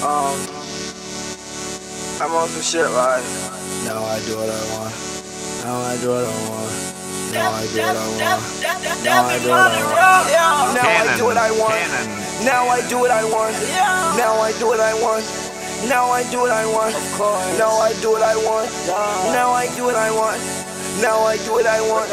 I'm on some shit like, now I do what I want. Now I do what I want. Now I do what I want. Now I do what I want. Now I do what I want. Now I do what I want. Now I do what I want. Now I do what I want. Now I do what I want. Now I do what I want. Now I do what I want.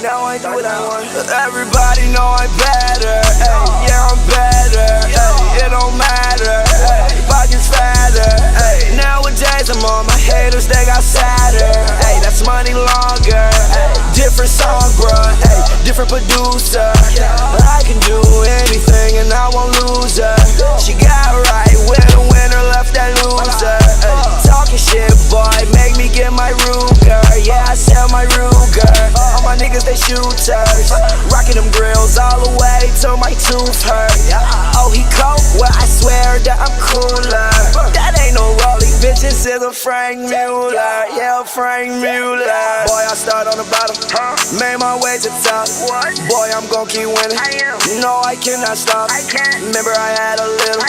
Now I do what I want. Everybody know I'm better. Ay, yeah, I'm better. Ay, it don't matter. Ay, pockets fatter. Ay, nowadays I'm on my haters, they got sadder. Ay, that's money longer. Ay, different song, bruh. Ay, different producer. I can do anything and I won't lose her. She got right with a winner, left that loser. Ay, talking shit, boy, make me get my Ruger. Yeah, I sell my Ruger. All my niggas, they shooters. Rocking them grills all the way till my tooth hurt. Oh, he cold? Well, I swear that I'm cooler. That ain't no Rollie, bitch, this is a Frank Mueller. Yeah, Frank Mueller. Boy, I start on the bottom, made my way to the top. Boy, I'm gon' keep winning. No, I cannot stop. Remember I had a little,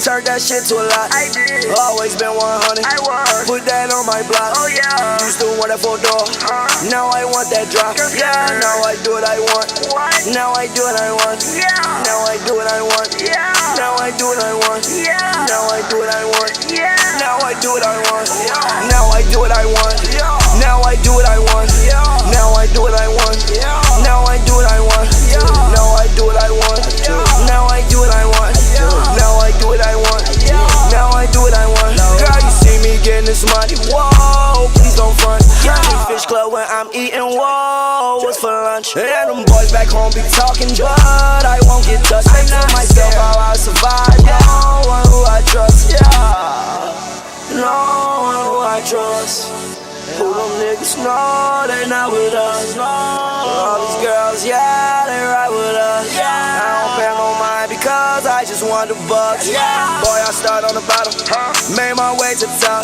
turned that shit to a lot. Always been 100, put that on my block. Used to want that 4-door, now I want that drop. Yeah, now I do what I want. Now I do what I want. Now I do what I want. Now I do what I want. Now I do what I want. Now I do what I want. Now I do what I want. Now I do what I want. Now I do what I want. Now I do what I want. Now I do what I want. Now I do what I want. Now I do what I want. Now I do what I want. Girl, you see me getting this money. Whoa, please don't front. Fish club when I'm eating. Whoa, what's for lunch? And them boys back home be talking, but I won't get touched. I know myself how I survive. No one who I trust. No one who I trust. Who them niggas know they not with us. All these girls, yeah, they ride with us. I don't pay no mind because I just want the bucks. Boy, I start on the bottom, made my way to the top.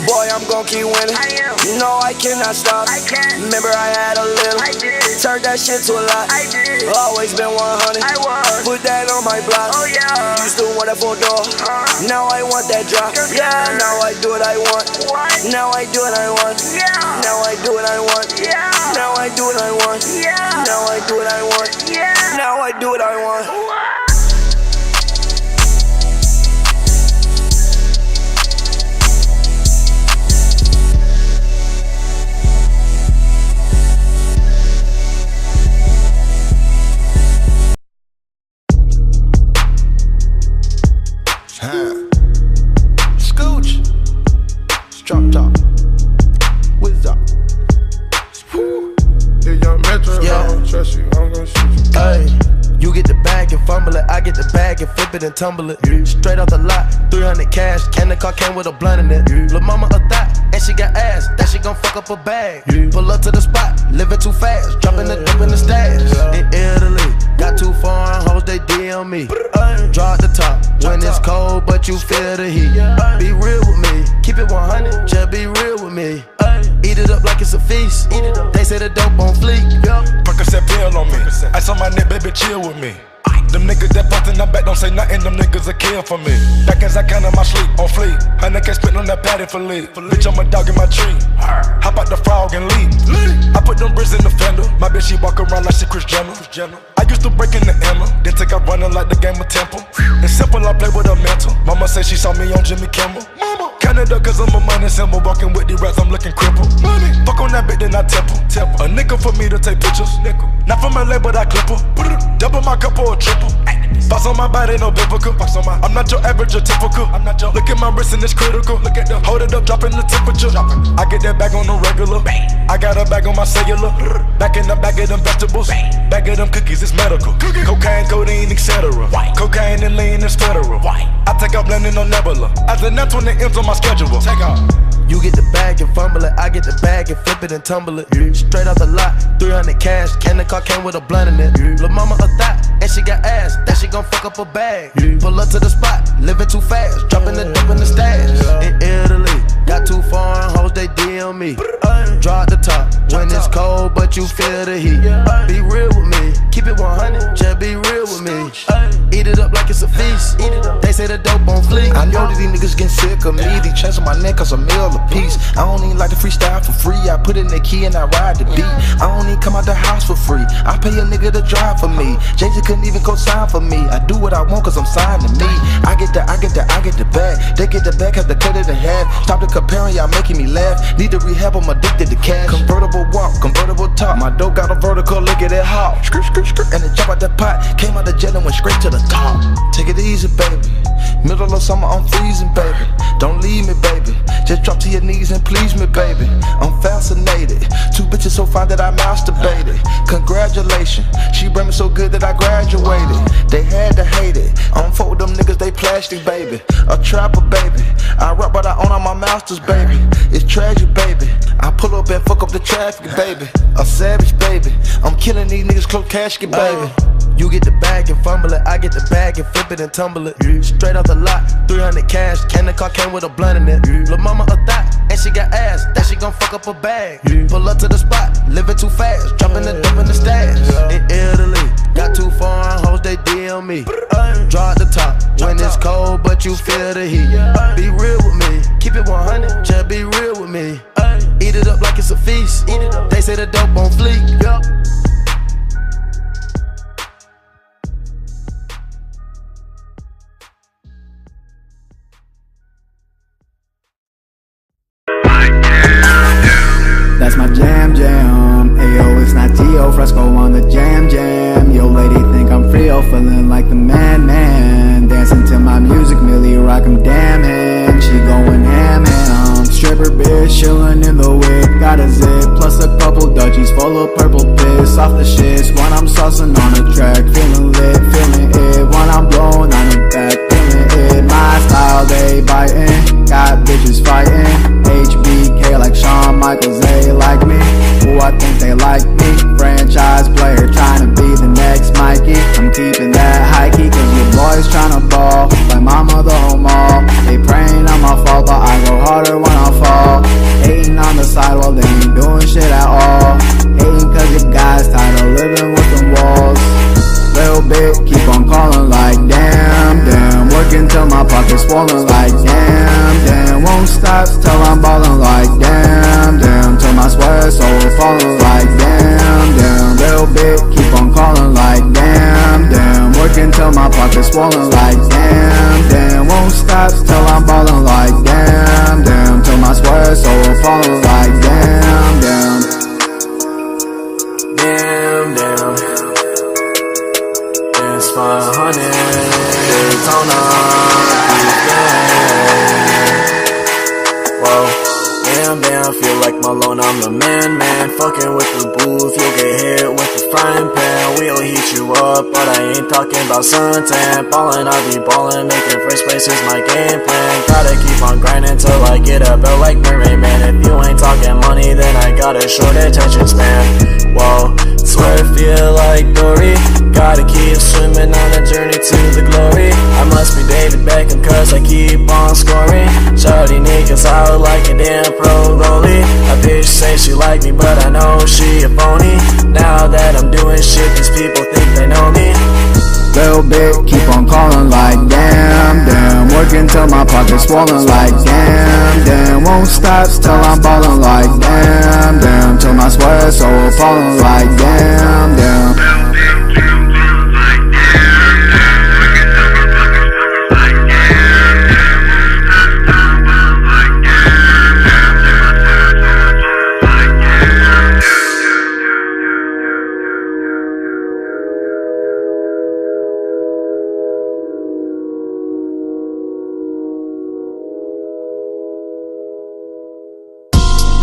Boy, I'm gon' keep winning. No, I cannot stop. Remember I had a little, turned that shit to a lot. Always been 100, put that on my block. Used to want that 4-door, now I want that drop. Yeah, now I do what I want. Now I do what I want. Now I do what I want. Now I do what I want. Now I do what I want. Now I do what I want. Scooch, drop top, whiz up. Yeah, young Metro, I don't trust you, I'm gon' shoot you. Ay, you get the bag and fumble it, I get the bag and flip it and tumble it. Straight off the lot, 300 cash, and the car came with a blunt in it. Lil' mama a thot, and she got ass, that she gon' fuck up a bag. Pull up to the spot, living too fast, dropping the dope in the stash. In Italy, got 2 foreign hoes, they DM me. Draw at the top, when it's cold, but you feel the heat. Be real with me, keep it 100, just be real with me. Eat it up like it's a feast. They say the dope on fleek. Percocet pill on me. Ice on my neck, baby, chill with me. Them niggas that fucked in the back don't say nothing, them niggas a kill for me. Back as I count in my sleep, on fleek. 100K spit on that patty for lead. Bitch, I'm a dog in my tree. Hop out the frog and leap. I put them bricks in the fender. My bitch, she walk around like she Kris Jenner. I used to break in the Emma, then take out running like the game of Temple. It's simple, I play with a mental. Mama say she saw me on Jimmy Kimmel. Canada, cause I'm a money symbol. Walking with the rats, I'm looking crippled. Fuck on that bitch, then I temple. A nickel for me to take pictures. Not from LA, but I clip her. Double my cup or a triple. Box on my body, no biblical. I'm not your average or typical. Look at my wrist and it's critical. Hold it up, dropping the temperature. I get that bag on the regular. I got a bag on my cellular. Back in the bag of them vegetables. Bag of them cookies, it's medical. Cocaine, codeine, etc. Cocaine and lean is federal. I take out blending on Nebula. As the net when it ends on my schedule. Take out. You get the bag and fumble it, I get the bag and flip it and tumble it. Straight off the lot, 300 cash, and the car came with a blunt in it. Lil' mama a thot, and she got ass, that she gon' fuck up a bag. Pull up to the spot, living too fast, dropping the dope in the stash. In Italy, got 2 foreign hoes, they DM me. Draw at the top, when it's cold, but you feel the heat. Be real with me, keep it 100, just be real with me. Eat Eat it up like it's a feast. They say the dope on fleek. I know that these niggas getting sick of me. These chains on my neck cause a meal a piece. I don't even like to freestyle for free. I put in the key and I ride the beat. I don't even come out the house for free. I pay a nigga to drive for me. Jay-Z couldn't even co-sign for me. I do what I want cause I'm signed to me. I get the bag. They get the bag, have to cut it in half. Stop the comparing, y'all making me laugh. Need to rehab, I'm addicted to cash. Convertible walk, convertible top. My dope got a vertical, look at it hot. Skirt, and it jump out the pot. Came out the jet and went straight to the top. Take it easy, baby. Middle of summer, I'm freezing, baby. Don't leave me, baby. Just drop to your knees and please me, baby. I'm fascinated. Two bitches so fine that I masturbated. Congratulations, she bring me so good that I graduated. They had to hate it. I don't fuck with them niggas, they plastic, baby. A trapper, baby. I rap, but I own all my masters, baby. It's tragic, baby. I pull up and fuck up the traffic, baby. A savage, baby. I'm killing these niggas, close casket, baby. You get the bag and fumble it, I get the bag and flip it and tumble it. Straight off the lot, 300 cash, and the car came with a blunt in it. Lil' mama a thot, and she got ass, that she gon' fuck up a bag. Pull up to the spot, living too fast, dropping the dump in the stash. In Italy, got 2 foreign hoes, they DM me. Draw at the top, when it's cold, but you feel the heat. Be real with me, keep it 100, just be real with me. Eat it up like it's a feast, they say the dope on fleek. That's my jam. Ayo, it's not Tio Fresco on the jam. Yo, lady think I'm Frio, feeling like the man. Dancing to my music, Millie rock 'em damn hand. She going ham. Stripper bitch, chillin' in the whip. Got a zip, plus a couple Dutchies full of purple piss. Off the shits when I'm saucing on the track. Feeling lit, feeling it. When I'm blowing on the back, feeling it. My style, they biting. Got bitches fighting. HBK like Shawn Michaels, they like me. Who I think they like me. Franchise player trying to be the next Mikey. I'm keeping that high key cause your boys trying to ball. Like mama the home all. They praying on my fault but I go harder when I fall. Hating on the side while they ain't doing shit at all. Hating cause your guys tired of living with them walls. Little bit, keep on calling like damn. Working till my pocket's swollen like damn. Won't stop till I'm ballin' like damn. Till my sweat soul falling like damn. Little bit, keep on calling like damn. Working till my pocket's swollen like damn. Won't stop till I'm ballin' like damn. Till my sweat soul falling like damn. It's 500 Daytona. Whoa, damn, feel like Malone, I'm the man. Fucking with the booth, you'll get hit with the frying pan. We'll heat you up, but I ain't talking about suntan. Ballin', I be ballin', making first place is my game plan. Gotta keep on grinding till I get a belt like Murray, man. If you ain't talking money, then I got a short attention span. Whoa, swear I feel like Dory. Gotta keep swimming on a journey to the glory. I must be David Beckham cause I keep on scoring. Shawty niggas out like a damn pro goalie. A bitch say she like me but I know she a phony. Now that I'm doing shit these people think they know me. Little bit, keep on calling like damn. Working till my pocket's swollen like damn. Won't stop till I'm ballin' like damn. Till my sweat soul falling like damn.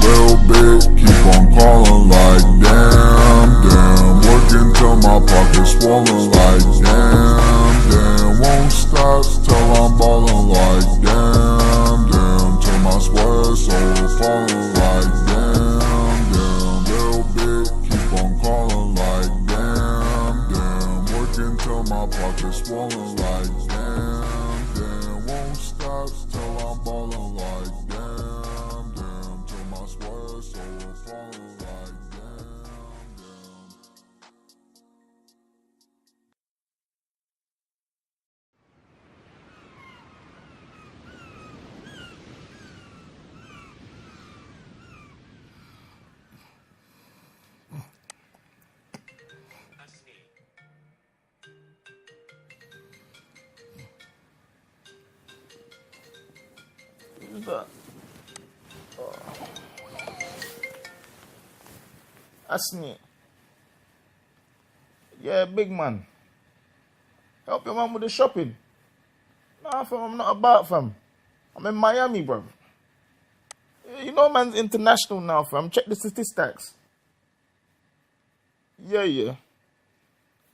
Little bit, keep on calling like damn. Working till my pocket's swollen like damn. Won't stop till I'm ballin' like damn. Till my sweat soul falling like damn. Little bit, keep on calling like damn. Working till my pocket's swollen like damn. Won't stop till I'm ballin' like damn. Till my sweat soul falling like What's that? That's neat. Yeah, big man. Help your man with the shopping. Nah, fam, I'm not about, fam. I'm in Miami, bro. You know man's international now, fam. Check the statistics. Yeah.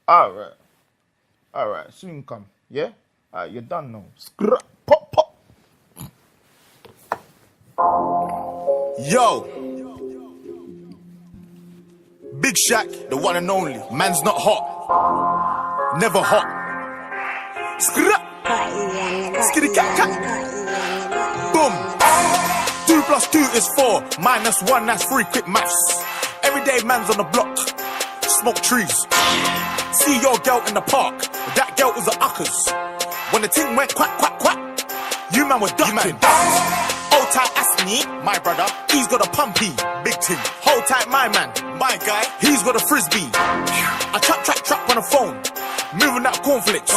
Alright, soon come. Yeah? Alright, you're done now. Pop. Yo! Big Shaq, the one and only. Man's not hot. Never hot. Skitty cat. Boom. 2 + 2 is 4. -1, that's 3. Quick maths. Everyday man's on the block. Smoke trees. See your girl in the park. That girl was a uckers. When the ting went quack, quack, quack, you man was ducking. Hold tight, Asney, my brother. He's got a pumpy, big ting. Hold tight, my man, my guy. He's got a frisbee. I trap on the phone. Moving that cornflakes.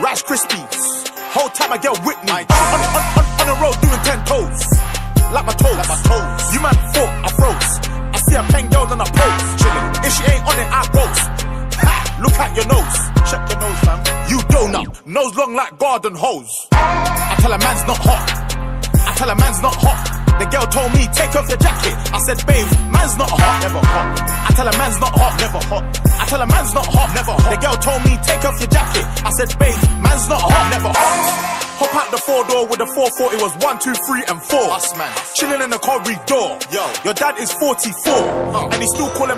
Rice Krispies. Whole time I get Whitney. On the road doing 10 toes. Like my toes. You man thought I froze. I see a pen girl on a pose. Chillin'. If she ain't on it, I roast. Ha! Look at your nose. Check your nose, fam. You donut. Nose long like garden hose. I tell a man's not hot. The girl told me, take off your jacket. I said, babe, man's not hot. Never hot. I tell a man's not hot. Never hot. I tell a man's not hot. Never hot. The girl told me, take off your jacket. I said, babe, man's not hot. Never hot. Hop out the 4-door with the 440. It was 1, 2, 3, and 4. Us, man. Chilling in the corridor. Yo, your dad is 44. And he's still calling